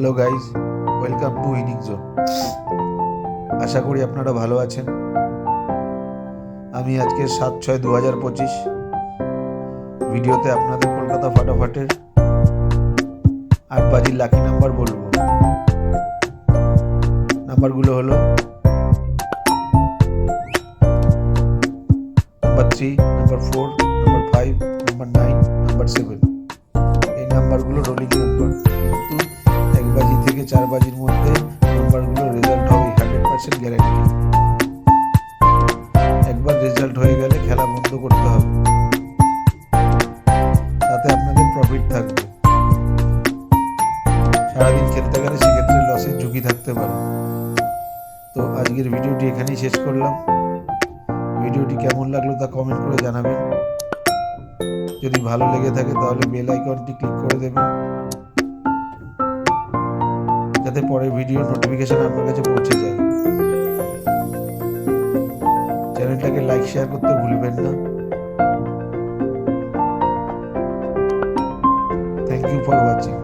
Hello guys, welcome to inning zone. আশা করি আপনারা ভালো আছেন। আমি আজকে 7/6/2025 ভিডিওতে আপনাদের কলকাতা ফাটাফাটের 8 বাজির লাকি নাম্বার বলবো। নাম্বারগুলো হলো number 3, number 4, number 5, number 9, number 7। এই নাম্বারগুলো রোলিং নাম্বার, কিন্তু 1 বাজি থেকে 4 বাজির মধ্যে নাম্বারগুলো রেজাল্ট হবে 100% গ্যারান্টি। একবার রেজাল্ট হয়ে গেলে খেলা বন্ধ করতে হবে, তাতে আপনাদের প্রফিট থাকবে। সারাদিন খেলতে গেলে সেক্ষেত্রে লসের ঝুঁকি থাকতে পারে। তো আজকের ভিডিওটি এখানেই শেষ করলাম। ভিডিওটি কেমন লাগলো তা কমেন্ট করে জানাবেন। যদি ভালো লেগে থাকে তাহলে বেল আইকনটি ক্লিক করে দেবেন, যাতে পরের ভিডিওর নোটিফিকেশন আপনার কাছে পৌঁছে যায়। চ্যানেলটাকে লাইক শেয়ার করতে ভুলবেন না। Thank you for watching.